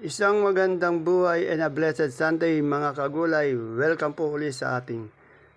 Isang magandang buhay and a blessed Sunday mga kagulay. Welcome po ulit sa ating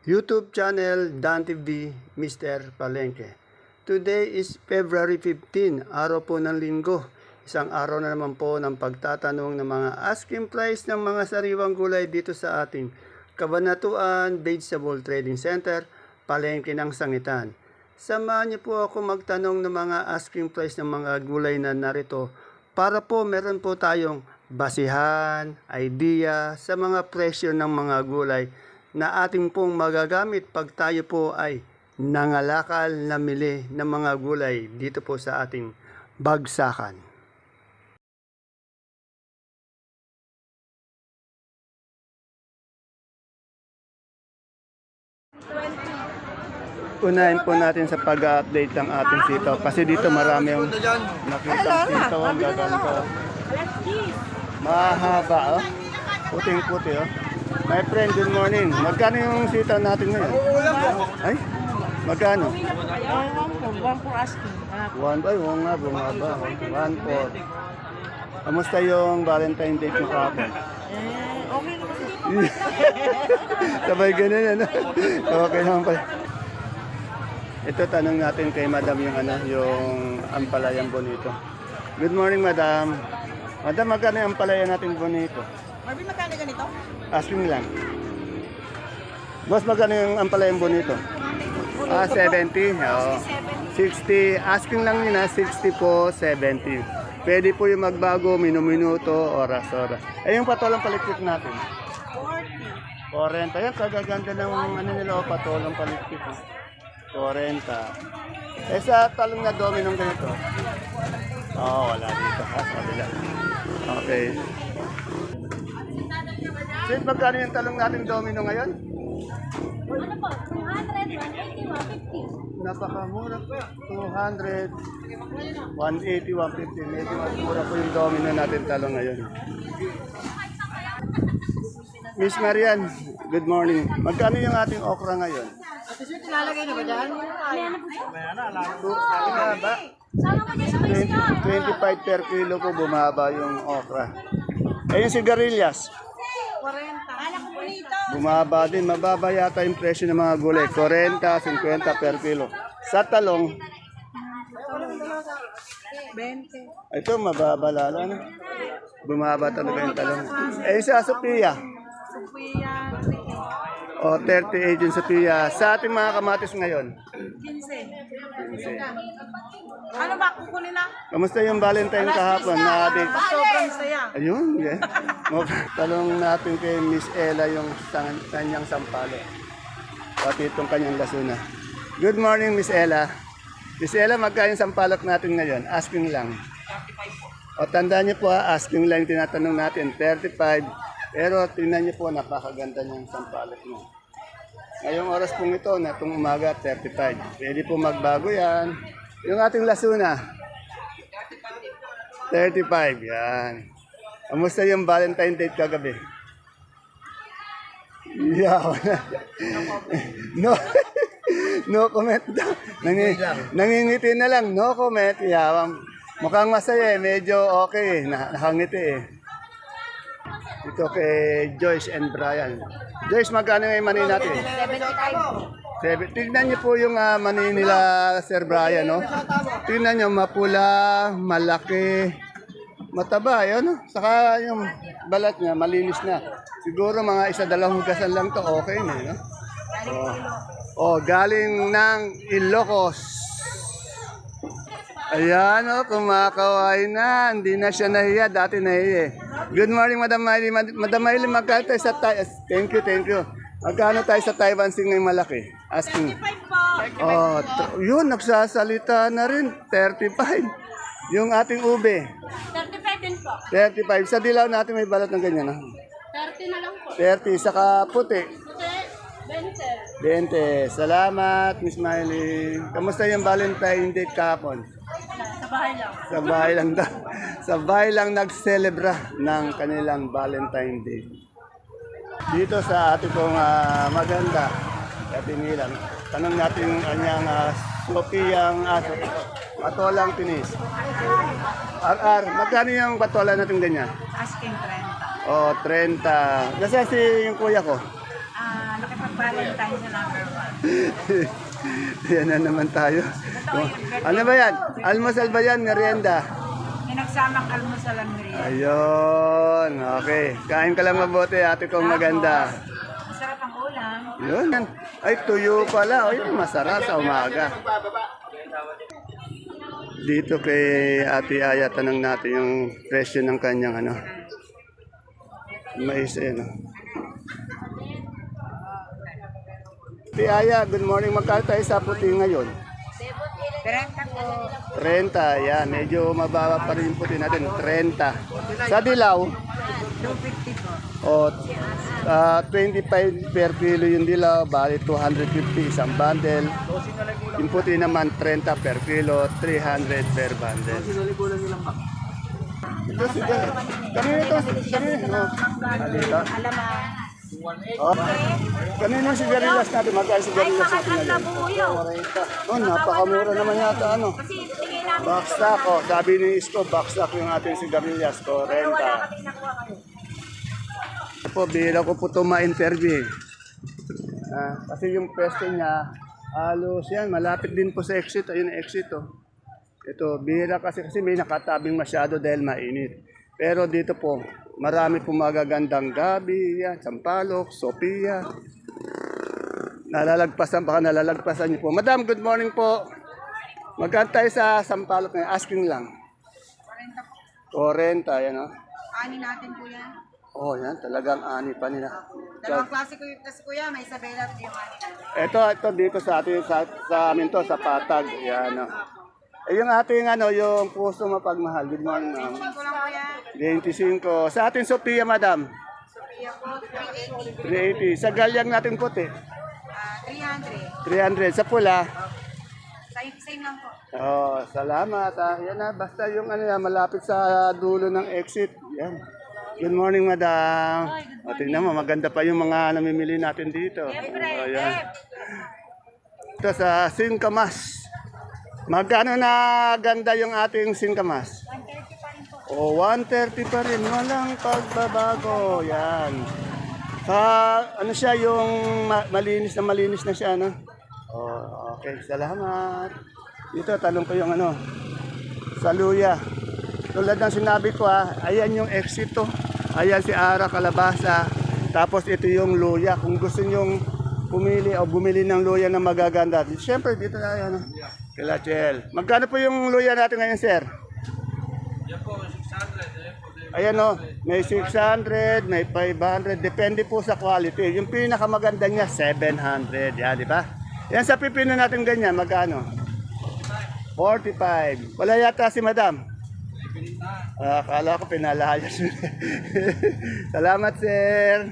YouTube channel Dan TV Mr. Palengke. Today is February 15, araw po ng linggo. Isang araw na naman po ng pagtatanong ng mga asking price ng mga sariwang gulay dito sa ating Kabanatuan Vegetable Trading Center, Palengke ng Sangitan. Samahan niyo po ako magtanong ng mga asking price ng mga gulay na narito para po meron po tayong basihan, idea sa mga presyo ng mga gulay na ating pong magagamit pag tayo po ay nangalakal na mili ng mga gulay dito po sa ating bagsakan. Unahin po natin sa pag-update ng ating sitaw kasi dito marami yung nakita sitaw ang gaganda. Mahaba, oh. Puting-puti, oh. My friend, good morning. Magkano yung sitaw natin ngayon? Ay, magkano? 1 for asking. One, ay, oo nga, bumaba. 1-4. Kamusta yung Valentine Day mo kahapon? Okay naman. Sabay ganun, ano? Okay naman pala. Ito, tanong natin kay Madam yung ampalayang bonito. Good morning, Madam. Madam, magkano yung ampalaya natin bonito? Marvin, magkano ganito? Asking lang. Boss, magkano yung ampalayang bonito? 70. Oo. 60. Asking lang yun, 60 po, 70. Pwede po yung magbago, minuto, oras-oras. Eh, yung patolang palikpik natin? 40. Yan, kagaganda ng nila, patolang palikpik. 40. Eh, sa talong na dominong ganito? Wala dito. Sabi lang. Okay. Sid, magkano yung talong natin domino ngayon? Ano po? 200, 180, 150. Napakamura po. 200, 180, 150. Medyo mura po yung domino natin talong ngayon. Miss Marian, good morning. Magkano yung ating okra ngayon? Ilalagay na ba dyan? Bumaba. Sama mo dyan sa mais ka. 25 per kilo po bumaba yung okra. Eh yung sigarilyas? 40. Alam ko bonito. Bumaba din. Mababa yata yung presyo ng mga gulay. 40, 50 per kilo. Sa talong, 20. ito mababa lalo. Ano? Bumaba talaga yung talong. Eh sa Sophia? Sophia, O 38 yung Sophia. Sa ating mga kamatis ngayon? 15. Ano ba kukunin na? Kamusta yung Valentine kahapon? Sobrang saya. Ayun, yeah. Talong natin kay Miss Ella yung kanyang sampalo. Pati itong kanyang lasuna. Good morning, Miss Ella. Miss Ella, magkano yung sampalok natin ngayon? Asking lang. 35 po. O tandaan niyo po, asking lang yung tinatanong natin, 35. Pero tingnan niyo po, napakaganda niyang sampalok niyo. Ngayong oras pong ito, na itong umaga, 35. Pwede po magbago yan. Yung ating lasuna, 35. Yan. Kamusta yung Valentine date kagabi? Yeah. No. No comment daw. Nangingiti na lang. No comment. Yeah. Mukhang masaya eh. Medyo okay eh. Nakangiti eh. Ito kay Joyce and Brian. Joyce, magkano yung mani natin? 75. Tignan niyo po yung mani nila, Sir Brian, no? Tignan niyo, mapula, malaki, mataba, yun, no? Saka yung balat niya, malinis na. Siguro mga isa-dalawang hugasan lang to, okay na, no? Galing ng Ilocos. Ayan, kumakaway na. Hindi na siya nahiya. Dati nahiya eh. Good morning, Madam Miley. Madam Miley, magkano tayo sa Thank you. Magkano tayo sa Taiwan Sing na yung malaki? Asking. 35 po. Yun, nagsasalita na rin. 35. Yung ating ube. 35 din po. 35. Sa dilaw natin may balat ng ganyan. 30 na lang po. 30. Saka puti. Kasi 20. 20. Salamat, Miss Miley. Kamusta yung Valentine Day kahapon? Sa bahay lang. Sa bahay lang daw. Sa bahay lang nagselebra ng kanilang Valentine Day. Dito sa ating pong maganda, Ate Milan, tanong natin yung kanyang Sophia Patolang tinis. RR, magkano yung patola natin ganyan? Asking 30. Oh, 30. Kasi si yung kuya ko. Nakipag-valentine sa number 1. Yan na naman tayo. Ano ba yan? Almusal ba yan? Merienda? Pinagsamang almusal ang merienda. Ayun. Okay. Kain ka lang mabuti, ate kong maganda. Masarap ang ulam. Yun. Ay, tuyo pala. O, yun, masarap sa umaga. Dito kay Ate Aya, tanong natin yung presyo ng kanyang ano. Mais, ano. Ate Aya, good morning. Magkano tayo sa puti ngayon? 30 po. 30, yan. Medyo mababa pa rin yung puti natin. 30. Sa dilaw, 250 po. o 25 per kilo yung dilaw, bali 250 isang bundle. Yung puti naman 30 per kilo, 300 per bundle. Ito si Gary. Kanina ito, kanina. Dito. Oh. Kanina si Garillas natin, magkano si Garillas natin ngayon? 40. Oh, napakamura naman yata ano. Baksak ko, sabi ni Isko, baksak yung ating si Garillas, 40. Po, bihira ko po ito ma-interview. Kasi yung pwesto niya, halos yan, malapit din po sa exit. Ayun, exit oh. Ito, bihira kasi may nakatabing masyado dahil mainit. Pero dito po, marami po magagandang gabi, yan, sampalok, Sophia. Baka nalalagpasan niyo po. Madam, good morning po. Magkano tayo sa sampalok na asking lang? 40, yan oh. Ani natin kuya. Oh, yan, talagang ani pa nila. Dalawang klase ko kasi kuya, may Isabela at yung ani natin. Ito dito sa atin sa amin to sa Patag. Yan oh. Yung ating ano, yung puso mapagmahal. Good morning, ma'am. 25 ko lang kuya. 25. Sa ating Sophia, madam. Sophia po, 380. 380. Sa galyang natin puti. 300. 300. Sa pula. Same lang po. Oh, salamat. Yan na, basta yung ano yan, malapit sa dulo ng exit. Yan. Good morning, madam. O, tingnan mo, maganda pa yung mga namimili natin dito. Oh, yan. Ito sa Singkamas. Magkano na ganda yung ating Singkamas? 130 pa rin po. O, 130 pa rin. Walang pagbabago. Yan. Sa, ano siya, yung malinis na siya, no? Oh, okay. Salamat. Dito, tanong ko yung ano, sa luya. Tulad ng sinabi ko, ayan yung exit to. Ayan si Ara Kalabasa. Tapos ito yung luya. Kung gusto nyong pumili o bumili ng luya na magaganda, siyempre dito na yan. Kila Chel. Magkano po yung luya natin ngayon, sir? Yan po, 600. Ayan o, may 600, may 500. Depende po sa quality. Yung pinakamaganda niya, 700. Yan, di ba? Yan sa pipino natin ganyan, magkano? 45. Wala yata si madam. Akala ko pinalayas. Salamat, sir.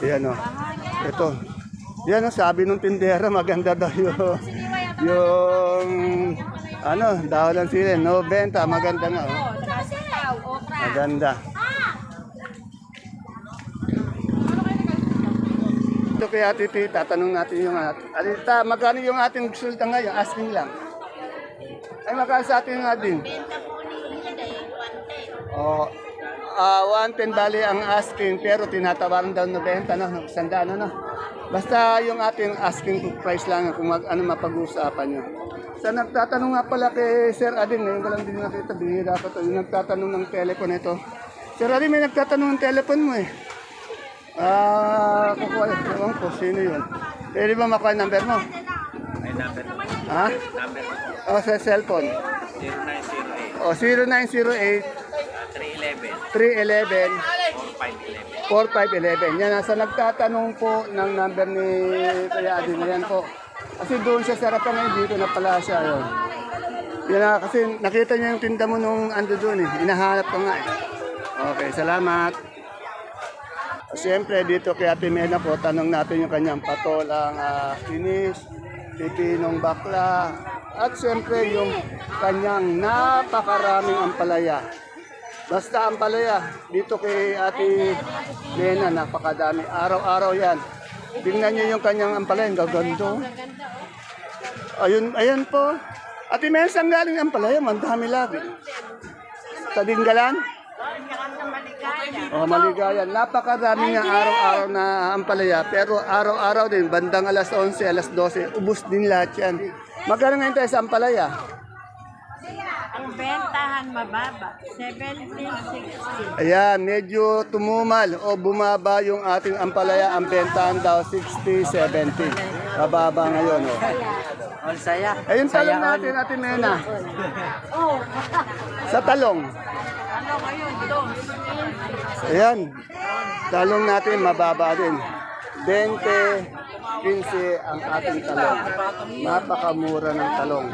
Ayan o. Ito. Yan o, sabi nung tindera, maganda daw yung ano, dahon ng sili. 90, maganda nga. Oh. Maganda. Ito kaya Titi, tatanong natin yung Alita, magkano yung ating sulta ngayon? Asking lang. Ay, magkano sa ating ating? Oh, 110 bali ang asking, pero tinatawaran daw 90, no? 100, no? Basta yung ating asking price lang kung ano mapag-uusapan nyo. Sa nagtatanong nga pala kay Sir Ading, ngayon ko lang din nakita, bihira ko to, yung nagtatanong ng telephone ito. Sir Ading, may nagtatanong ng telephone mo eh. Kukuha, ewan ko, sino yun? Pwede ba makuha yung number mo? May number. Ha? Number O, sa cellphone. 0908 O, 0908 311 4511. 4511. Yan, nasa nagtatanong po ng number ni Kuya Ading. Yan po. Kasi doon siya sa harapan ngayon, dito na pala siya. Yun. Yan na, kasi nakita niya yung tinda mo nung ando doon eh. Inahanap ko nga eh. Okay, salamat. Siyempre, dito kay Ate Mena po, tanong natin yung kanyang patolang kinis, pipinong bakla, at siyempre yung kanyang napakaraming ampalaya. Basta ampalaya, dito kay Ate Mena, napakadami. Araw-araw yan. Tingnan niyo yung kanyang ampalaya, ang gaganda. Oh. Ayun, ayan po. Ate Mel, saan galing ang ampalaya? Mandami lagi. Sa Dingalan? Oh, Maligayan. Napakadami nga araw-araw na ampalaya. Pero araw-araw din, bandang alas 11, alas 12, ubus din lahat yan. Magkano ngayon tayo sa ampalaya? Ang bentahan mababa, 70-60. Ayan, medyo tumumal o bumaba yung ating ampalaya. Ang bentahan daw 60-70. Mababa ngayon. Oh. Ayun talong natin, Ate Mena. Sa talong. Ayan, talong natin mababa din. 20, 15 ang ating talong. Napakamura ng talong.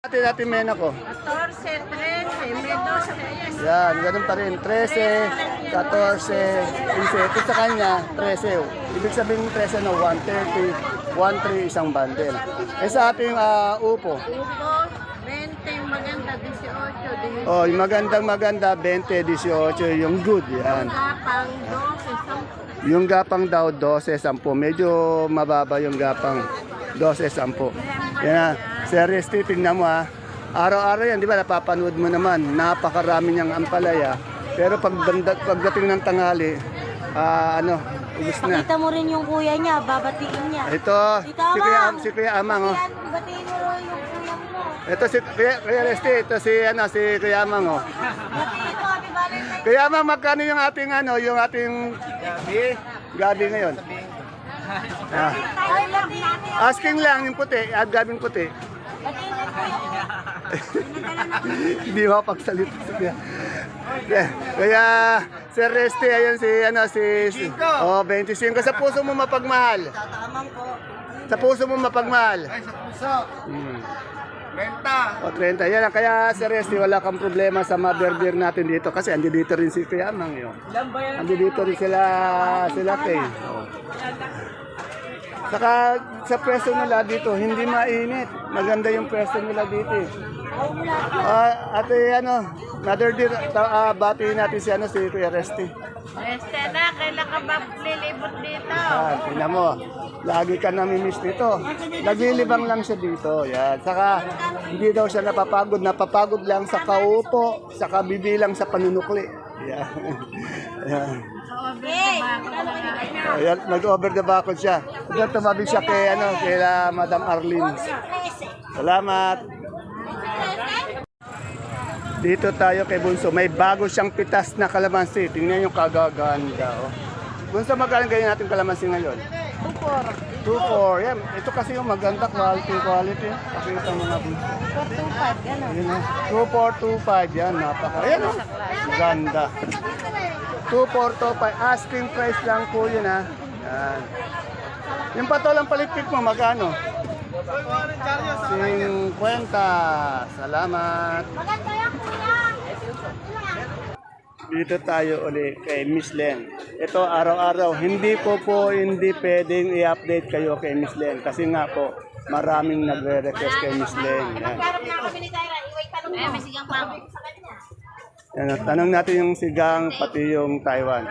Ate Mena ko. 14, 13, may 12. Yan, ganun pa rin. 13, 14, 15. Ito sa kanya, 13. Ibig sabihin ng 13, no, 130, 13 isang bundle. Eh sa ating upo. Upo, 20, maganda, 18. Oh, yung maganda, 20, 18, yung good. Yan. Kapang 12, 10. Yung gapang daw, 12, 10. Medyo mababa yung gapang 12, 10. Yan na. Sir Resty, tingnan mo ha. Araw-araw yan, di ba? Napapanood mo naman. Napakarami niyang ampalaya. Pero pagdating ng tanghali, ubus na. Pakita mo rin yung kuya niya, babatiin niya. Ito, Tita si Kuya Amang. Oh. Yan, batiin mo rin yung kuya mo. Ito si Kuya Resty, ito si Kuya Amang. Oh. Batiin mo, happy Valentine's. Kuya Amang, magkano yung ating gabi ngayon? Ah. Ay, batiin niya. Asking lang yung puti, gabing puti. Batiin mo kuya. Hindi mapagsalita sa kanya. Kaya Sir Resty, ayun si 25. Sa puso mo mapagmahal. Sa puso mo mapagmahal. Ay, sa puso. 30. O 30. Yan lang. Kaya Sir Resty, wala kang problema sa mother beer natin dito. Kasi andi dito rin si Kuya Amang yun. Andi dito rin sila Kay. O. Saka sa pwesto nila dito, hindi mainit. Maganda yung pwesto nila dito. Ate, mother beer, batiin natin si Kuya Resty. Na, kailan ka ba lilibot dito? Tingnan mo, lagi ka namimiss dito. Naglilibang lang siya dito. Yan. Saka, hindi daw siya napapagod. Napapagod lang sa kaupo, sa kabibilang sa panunukli. Yan. Yan. Ayan, nag-over the bakod siya. Doon tumabi siya kay Madam Arlene. Salamat. Dito tayo kay Bunso. May bago siyang pitas na kalamansi. Tingnan yung kagaganda. Oh. Bunso, magkano ganyan natin kalamansi ngayon? 2.4. 2.4. Yan. Ito kasi yung maganda quality. Pakita mo nga, Bunso. 425, gano'n. 2.425. Yan, napaka. Ayan, oh. Ganda. 2.425. Asking price lang po yun, ha. Yan. Yung patolang palikpik mo, magkano? 50. Salamat. Maganda yan, kuya. Dito tayo uli kay Miss Len. Ito araw-araw, hindi pwedeng i-update kayo kay Miss Len. Kasi nga po, maraming nagre-request kay Miss Len. Yan. Ay, may sigang pa ako. Yan, tanong natin yung sigang, pati yung Taiwan.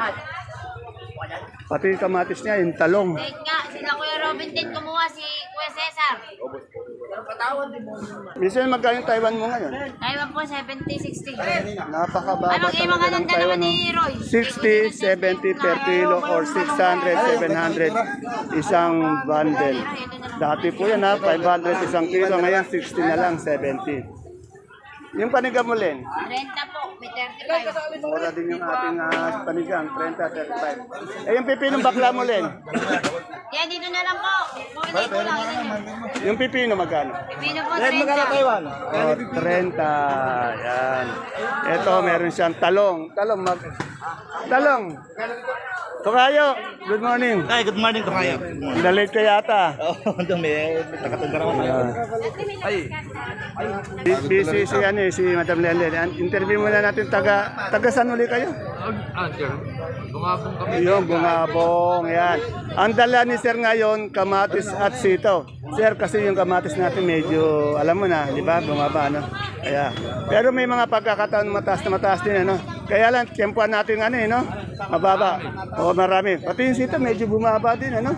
Pati yung kamatis niya, yung talong. Nga, sila Kuya Robin din kumuha si Kuya Cesar. Minsan magkano yung Taiwan mo ngayon? Taiwan po, 70-60. Napakababa Anong talaga mga ng ganda Taiwan. naman ni Roy? 60, 70 per kilo or 600, 700 isang bundle. Dati po yan ha, 500 isang kilo, ngayon 60 na lang, 70. Yung panigang mo, Len? 30 po, may 35. Mura din yung ating panigang, 30, 35. Eh yung pipinong bakla mo, Len? Kaya dito na lang po. Kuya po lang. Yung pipino magkano? Pino po, 30. Oh, 30. Yan. Ito, meron siyang talong. Talong. Tokayo, good morning. Ay, good morning to kayo. Late ka yata. Oh, dumi. Nakatundara ko kayo. Ay. Busy si Madam Lelen. Interview muna natin taga saan uli kayo? Bungabong kami. Yung bungabong, yan. Ang dala ni Sir ngayon, kamatis at sitaw. Sir, kasi yung kamatis natin medyo, alam mo na, di ba, bumaba, ano? Kaya, pero may mga pagkakataon mataas na mataas din, ano? Kaya lang, tiyempuan natin, no? Mababa. Oo, marami. Pati yung sito, medyo bumaba din, ano?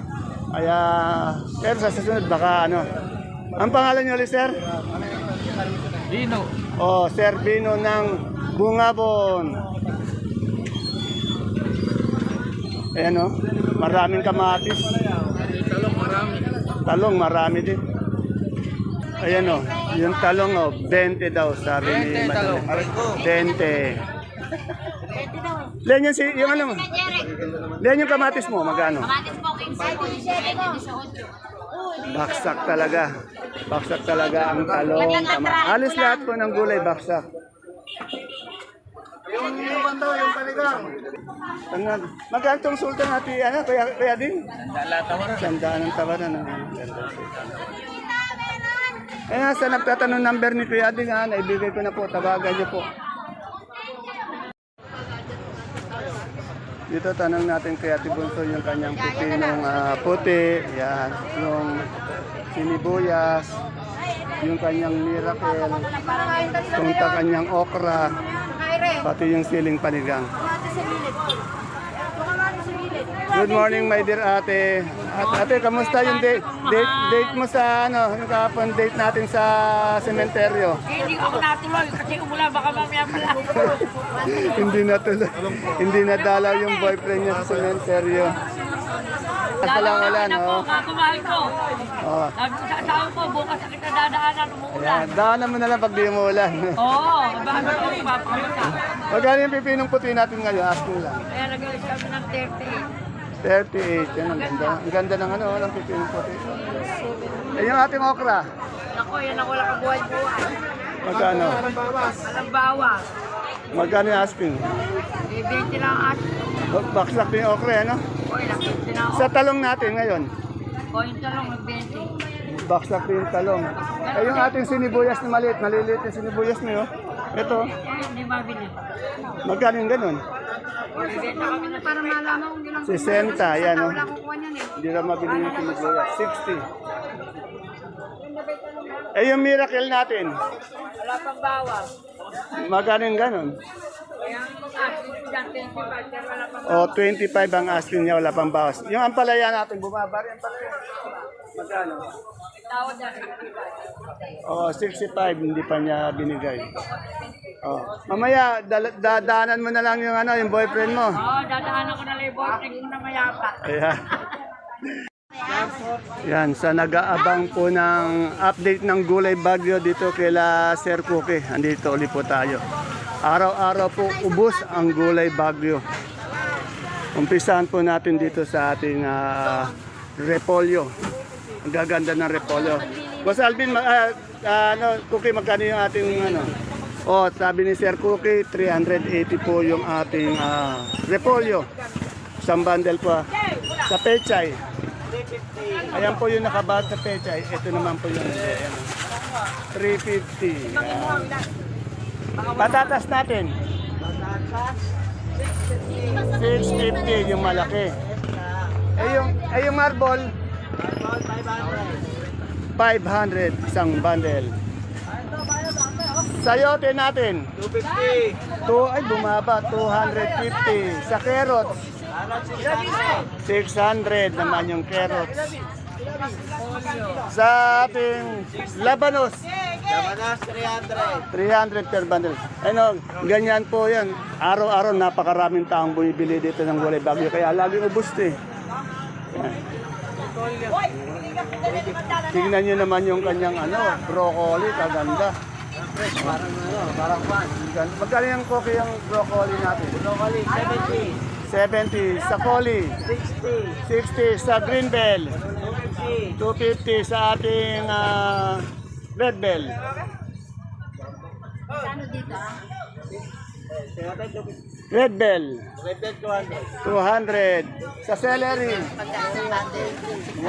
Kaya, pero sa susunod, baka ano. Ang pangalan niyo ulit, sir? Dino. Oh, Sir Bino ng Bungabon. Ayan o, maraming kamatis. Talong marami. Talong, marami din. Ayan o, yung talong o, 20 daw, sabi ni 20 talong. Madam. 20. Len yung, yung ano mo? Len yung kamatis mo, magkano? Kamatis po, 15 po. Baksak talaga. Baksak talaga ang talong. Halos lahat po ng gulay, baksak. Yung daw, yung panigang. Magkano itong sultan natin, ano, kaya din? Sandaan ang tawaran. Kaya sa nagtatanong number ni Kuya Ding, naibigay ko na po, tawagan niyo po. Dito tanong natin kay Ate Bunso yung kanyang pipinong puti, yan, yung sinibuyas, yung kanyang miracle, yung kanyang okra, pati yung siling panigang. Good morning, my dear ate. Ate, kamusta yung date mo sa ano, yung kahapon date natin sa sementeryo? Hindi ko ako natuloy kasi umula baka mamaya pala. Hindi natuloy. Hindi nadalaw yung boyfriend niya sa sementeryo. Wala, no? Kakumahal ko. Oh. Sabi ko sa asawa ko, bukas sa kita dadaanan, umuulan. Ayan, daanan mo na lang pag di umuulan. Oo, bakit ako ipapamuta? Magkano yung pipinong puti natin ngayon? Ask mo lang. Kaya nag-alis kami ng 38. 38. Yan, ang ganda. Ang ganda ng ano, ng pipinong puti. Eh, yung ating okra. Ako, yan ako lang kabuhay-buhay. Magkano? Walang bawas. Magkano yung asking? Eh, 20 lang ang asin. Baksak din yung okra, ano? O, ilang 20 na ako. Sa talong natin ngayon. O, yung talong nag-20. Baksak din yung talong. Eh, yung ating sinibuyas na maliit. Maliliit yung sinibuyas na yun. Ito. Eh, hindi mabili. Magkano yung ganun? Bibenta kami na para malaman kung ilang 60, yan, no? wala kukuha niyan eh. Hindi na mabili yung sinibuyas. 60. Eh, yung miracle natin. Wala pang bawas. Magkano yung ganun? Kaya ang asin dyan, 25, pero wala pang O, 25 ang asking niya, wala pang bawas. Yung ampalaya natin, bumaba rin ampalaya. Magkano? tawad na 65. O, 65, hindi pa niya binigay. O, mamaya, dadaanan mo na lang yung, ano, yung boyfriend mo. Oo, dadaanan ko na lang yung boyfriend ko na mayapa. Ayan. Yan, sa nag-aabang po ng update ng Gulay Bagyo dito kila Sir Cookie. Andito ulit po tayo. Araw-araw po ubos ang Gulay Bagyo. Umpisahan po natin dito sa ating repolyo. Ang gaganda ng repolyo. Boss Alvin, Cookie, magkano yung ating ano? Oh, sabi ni Sir Cookie, 380 po yung ating repolyo. Isang bundle po. Sa pechay. Ayan po yung nakabahad sa pechay. Ito naman po yung 350. Ayan. Patatas natin. 650 yung malaki. Yung marble 500 isang bundle. Sayote natin 250. Ay bumaba 250. Sa carrots 600 naman yung carrots. Sa ating labanos 300 per bundle. Ano, ganyan po yan. Araw-araw napakaraming taong bumibili dito ng Gulay Bagyo. Kaya laging ubos eh. Yan. Tingnan nyo naman yung kanyang broccoli. Kaganda. Parang magkano yung cookie yung broccoli natin? Broccoli, 70 sa coli, 60 sa green bell, 250 sa ating red bell. Red bell 200 sa celery, 120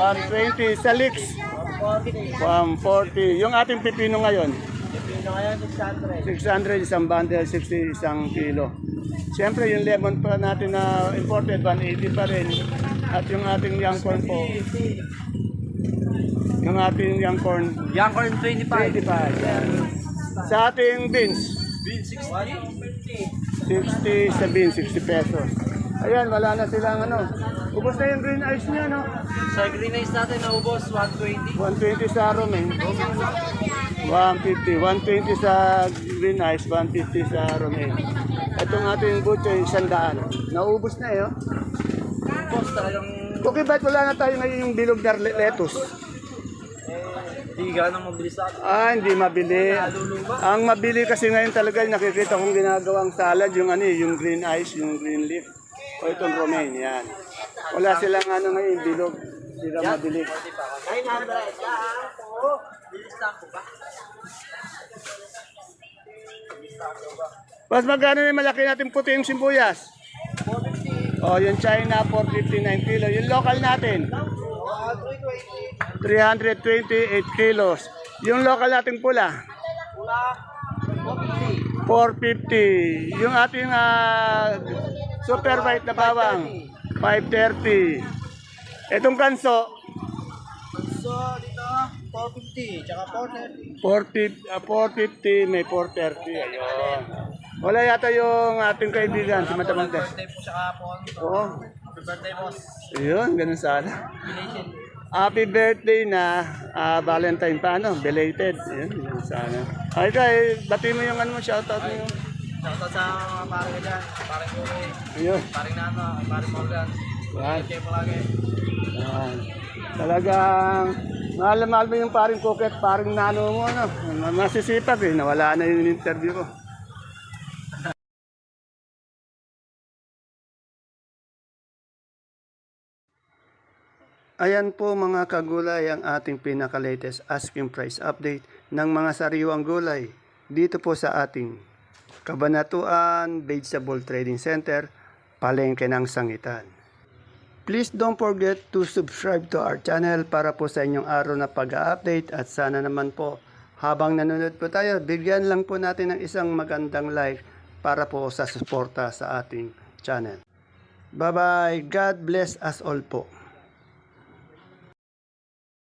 sa leeks, 140 yung ating pipino ngayon. 600 isang bundle, 60 isang kilo. Siyempre yung lemon pa natin na imported 180 pa rin. At yung ating young corn po, yung ating young corn 25. Yan. Sa ating beans 60 sa beans, 60 pesos. Ayan, wala na silang ano. Ubos na yung green ice niya, no? Sa green ice natin naubos, 120. 120 sa Romaine. 150. 120 sa green ice, 150 sa Romaine. Itong ating butcher, 100. Naubos na eh, oh. Boss, talagang Okay, ba't wala na tayo ngayon yung bilog na lettuce? di ganang mabilis sa atin. Hindi mabili. Ang mabili kasi ngayon talaga, nakikita kong ginagawang salad, yung ano, yung green ice, yung green leaf. O itong romaine, yan. Wala silang ano ngayon, bilog. Hindi na mabili. Mas magkano yung malaki natin puti yung sibuyas? 450. O, yung China, 459 kilo. Yung local natin? 328 kilos. Yung local nating pula? 450. Yung ating super white na bawang? 530. Itong kanso? So, dito, 450, tsaka 450, may 430. Ayun. Wala yata yung ating kaibigan, si Matamantes. birthday po siya kahapon. Oo. Happy birthday, boss. Ayun, ganun sana. Belated. Happy birthday na Valentine pa, ano? Belated. Ayun, ganun sana. Ay, kay, bati mo yung ano mo, shoutout mo yung... Shoutout sa mga pare ko dyan. Pare ko rin. Ayun. Pare Nano, pare Morgan. Yan. Kayo palagi. Yan. Talagang mahal na mahal mo yung paring Coquette, paring Nano mo, ano? Masisipag eh, nawala na yung interview ko. Ayan po mga kagulay ang ating pinaka-latest asking price update ng mga sariwang gulay dito po sa ating Kabanatuan Vegetable Trading Center, Palengke ng Sangitan. Please don't forget to subscribe to our channel para po sa inyong araw na pag-update at sana naman po habang nanonood po tayo, bigyan lang po natin ng isang magandang like para po sa suporta sa ating channel. Bye-bye. God bless us all po.